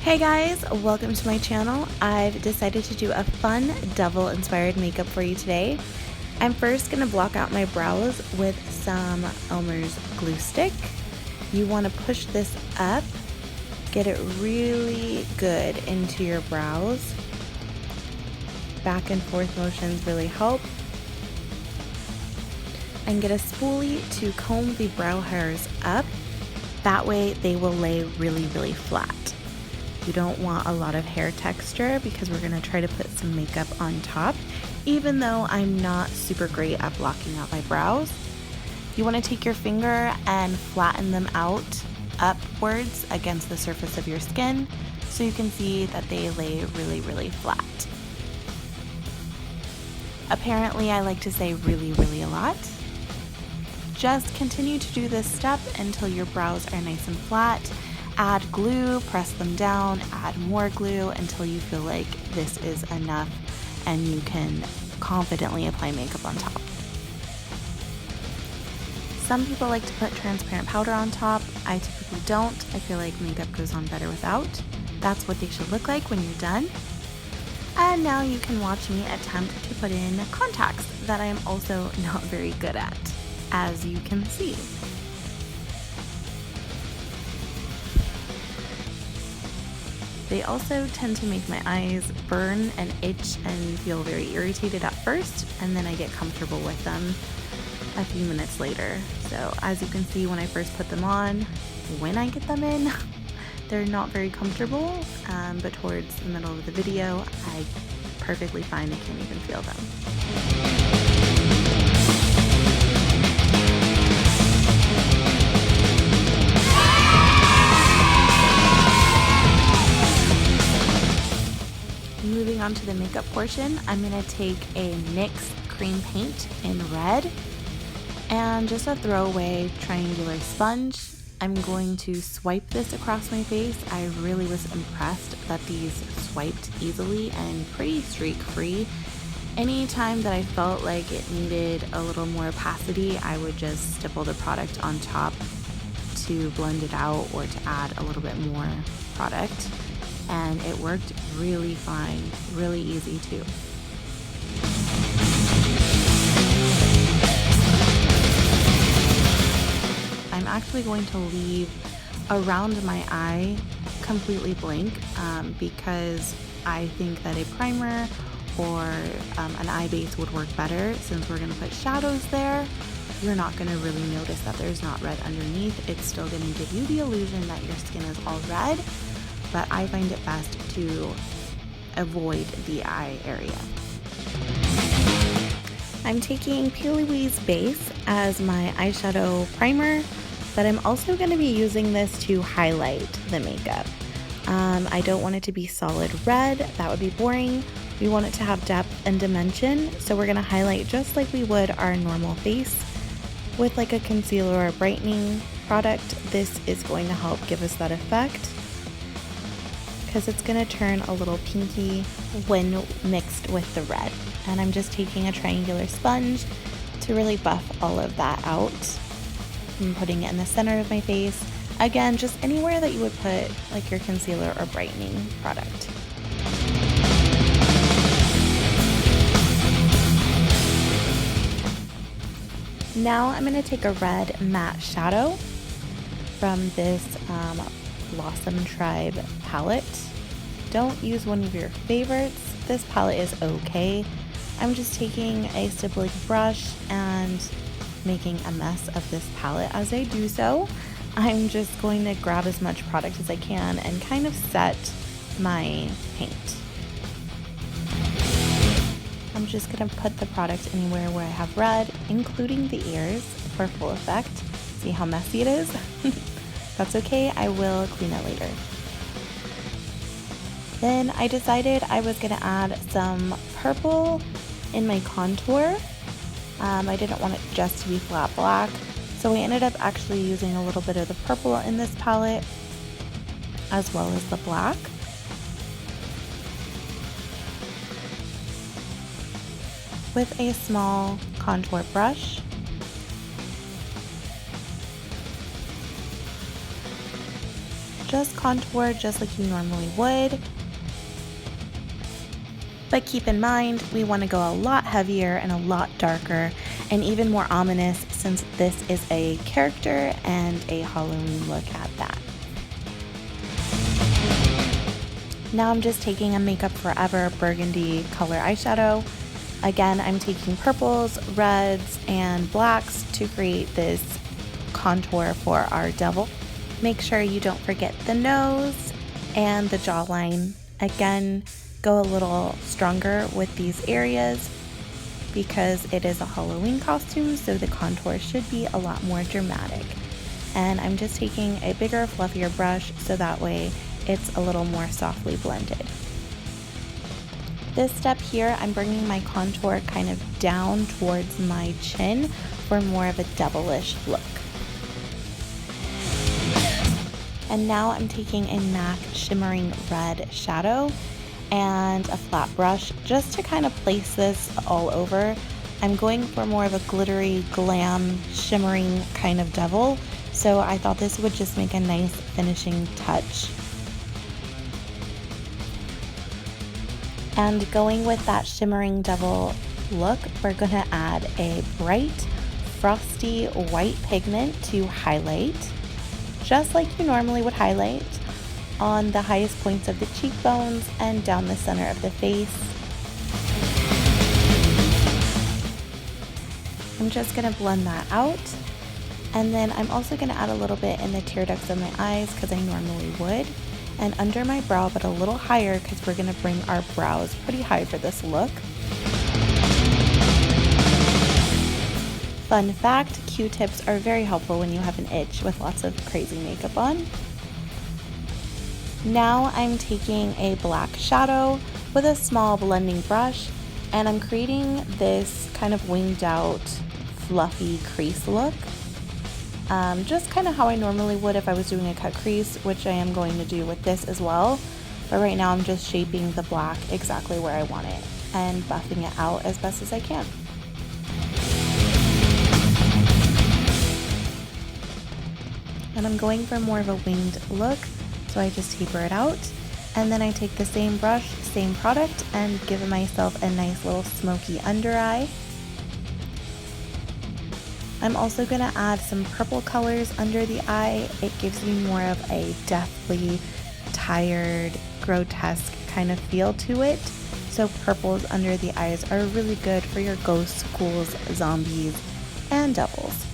Hey guys, welcome to my channel. I've decided to do a fun devil inspired makeup for you today. I'm first going to block out my brows with some Elmer's glue stick. You want to push this up, get it really good into your brows. Back and forth motions really help. And get a spoolie to comb the brow hairs up. That way they will lay really flat. You don't want a lot of hair texture because we're going to try to put some makeup on top, even though I'm not super great at blocking out my brows. You want to take your finger and flatten them out upwards against the surface of your skin so you can see that they lay really flat. Apparently, I like to say really a lot. Just continue to do this step until your brows are nice and flat. Add glue, press them down, add more glue until you feel like this is enough and you can confidently apply makeup on top. Some people like to put transparent powder on top. I typically don't. I feel like makeup goes on better without. That's what they should look like when you're done. And now you can watch me attempt to put in contacts that I am also not very good at, as you can see. They also tend to make my eyes burn and itch and feel very irritated at first, and then I get comfortable with them a few minutes later. So as you can see, when I first put them on, when I get them in, they're not very comfortable, but towards the middle of the video, I perfectly fine. I can't even feel them. Moving on to the makeup portion, I'm going to take a NYX cream paint in red and just a throwaway triangular sponge. I'm going to swipe this across my face. I really was impressed that these swiped easily and pretty streak free. Anytime that I felt like it needed a little more opacity, I would just stipple the product on top to blend it out or to add a little bit more product. And it worked really fine, really easy too. I'm actually going to leave around my eye completely blank because I think that a primer or an eye base would work better. Since we're going to put shadows there, you're not going to really notice that there's not red underneath. It's still going to give you the illusion that your skin is all red, but I find it best to avoid the eye area. I'm taking Pure Louise Base as my eyeshadow primer, but I'm also going to be using this to highlight the makeup. I don't want it to be solid red, that would be boring. We want it to have depth and dimension, so we're going to highlight just like we would our normal face with like a concealer or a brightening product. This is going to help give us that effect, because it's going to turn a little pinky when mixed with the red. And I'm just taking a triangular sponge to really buff all of that out. I'm putting it in the center of my face. Again, just anywhere that you would put like your concealer or brightening product. Now I'm going to take a red matte shadow from this Blossom Tribe palette. Don't use one of your favorites. This palette is okay. I'm just taking a stippling brush and making a mess of this palette. As I do so, I'm just going to grab as much product as I can and kind of set my paint. I'm just going to put the product anywhere where I have red, including the ears for full effect. See how messy it is? That's okay, I will clean it later. Then I decided I was going to add some purple in my contour. I didn't want it just to be flat black, so I ended up actually using a little bit of the purple in this palette as well as the black. With a small contour brush, just contour just like you normally would. But keep in mind, we want to go a lot heavier and a lot darker and even more ominous since this is a character and a Halloween look at that. Now I'm just taking a Makeup Forever burgundy color eyeshadow. Again, I'm taking purples, reds, and blacks to create this contour for our devil. Make sure you don't forget the nose and the jawline. Again, go a little stronger with these areas because it is a Halloween costume, so the contour should be a lot more dramatic. And I'm just taking a bigger, fluffier brush so that way it's a little more softly blended. This step here, I'm bringing my contour kind of down towards my chin for more of a devilish look. And now I'm taking a MAC Shimmering Red shadow and a flat brush just to kind of place this all over. I'm going for more of a glittery, glam, shimmering kind of devil, so I thought this would just make a nice finishing touch. And going with that shimmering devil look, we're going to add a bright, frosty white pigment to highlight, just like you normally would highlight, on the highest points of the cheekbones and down the center of the face. I'm just going to blend that out. And then I'm also going to add a little bit in the tear ducts of my eyes because I normally would. And under my brow, but a little higher because we're going to bring our brows pretty high for this look. Fun fact, Q-tips are very helpful when you have an itch with lots of crazy makeup on. Now I'm taking a black shadow with a small blending brush, and I'm creating this kind of winged out, fluffy crease look. Just kind of how I normally would if I was doing a cut crease, which I am going to do with this as well. But right now I'm just shaping the black exactly where I want it and buffing it out as best as I can. And I'm going for more of a winged look, so I just taper it out. And then I take the same brush, same product, and give myself a nice little smoky under eye. I'm also going to add some purple colors under the eye. It gives you more of a deathly, tired, grotesque kind of feel to it. So purples under the eyes are really good for your ghosts, ghouls, zombies, and devils.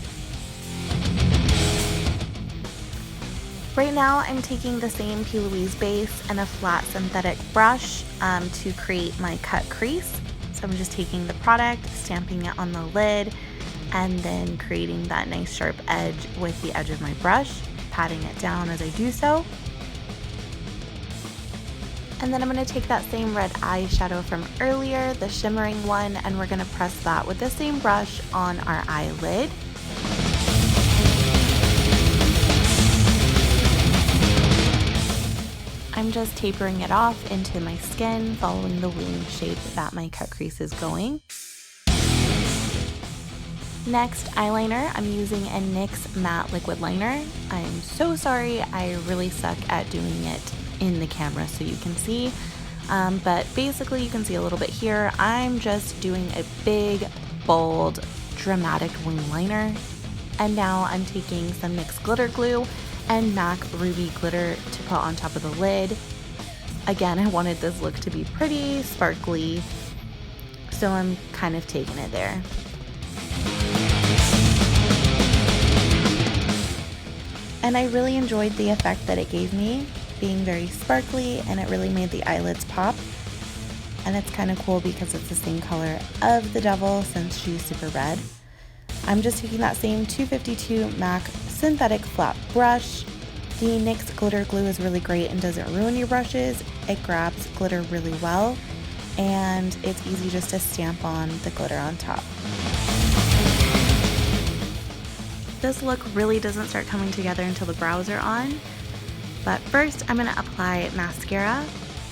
Right now I'm taking the same P. Louise base and a flat synthetic brush to create my cut crease. So I'm just taking the product, stamping it on the lid, and then creating that nice sharp edge with the edge of my brush, patting it down as I do so. And then I'm going to take that same red eyeshadow from earlier, the shimmering one, and we're going to press that with the same brush on our eyelid. I'm just tapering it off into my skin, following the wing shape that my cut crease is going. Next, eyeliner. I'm using a NYX matte liquid liner. I'm so sorry, I really suck at doing it in the camera so you can see. But basically you can see a little bit here. I'm just doing a big, bold, dramatic wing liner. And now I'm taking some NYX glitter glue and MAC Ruby glitter to put on top of the lid. Again, I wanted this look to be pretty, sparkly, so I'm kind of taking it there. And I really enjoyed the effect that it gave me, being very sparkly, and it really made the eyelids pop. And it's kind of cool because it's the same color of the devil since she's super red. I'm just taking that same 252 MAC synthetic flat brush. The NYX glitter glue is really great and doesn't ruin your brushes. It grabs glitter really well, and it's easy just to stamp on the glitter on top. This look really doesn't start coming together until the brows are on, but first I'm going to apply mascara.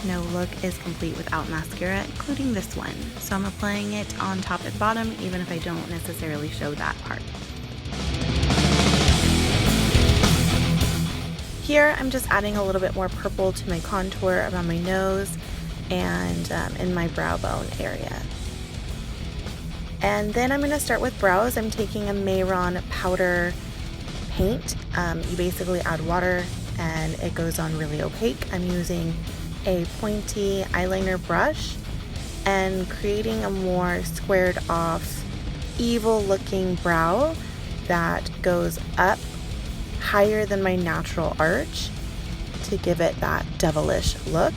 No look is complete without mascara, including this one. So I'm applying it on top and bottom, even if I don't necessarily show that part. Here I'm just adding a little bit more purple to my contour around my nose and in my brow bone area. And then I'm going to start with brows. I'm taking a Mayron powder paint. You basically add water and it goes on really opaque. I'm using a pointy eyeliner brush and creating a more squared off, evil looking brow that goes up higher than my natural arch to give it that devilish look.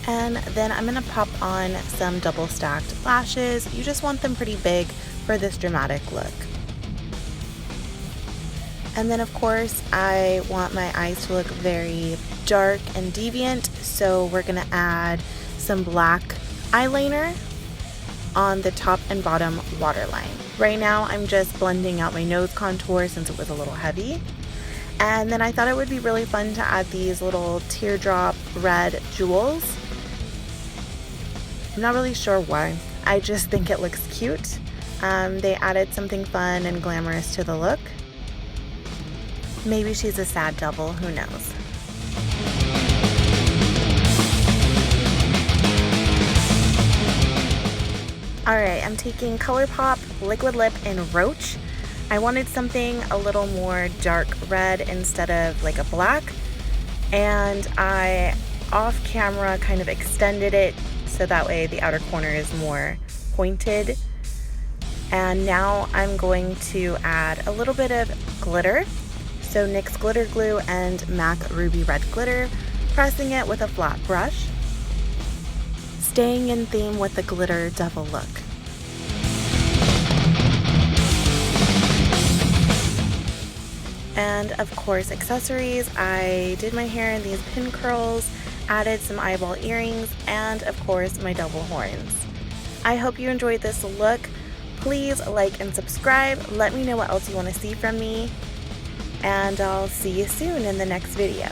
And then I'm going to pop on some double stacked lashes. You just want them pretty big for this dramatic look. And then of course I want my eyes to look very dark and deviant, so we're going to add some black eyeliner on the top and bottom waterline. Right now I'm just blending out my nose contour since it was a little heavy. And then I thought it would be really fun to add these little teardrop red jewels. I'm not really sure why. I just think it looks cute. They added something fun and glamorous to the look. Maybe she's a sad devil, who knows. Alright, I'm taking ColourPop Liquid Lip in Roach. I wanted something a little more dark red instead of like a black. And I, off camera, kind of extended it so that way the outer corner is more pointed. And now I'm going to add a little bit of glitter. So NYX Glitter Glue and MAC Ruby Red Glitter, pressing it with a flat brush, staying in theme with the glitter devil look. And of course accessories, I did my hair in these pin curls, added some eyeball earrings, and of course my double horns. I hope you enjoyed this look. Please like and subscribe. Let me know what else you want to see from me. And I'll see you soon in the next video.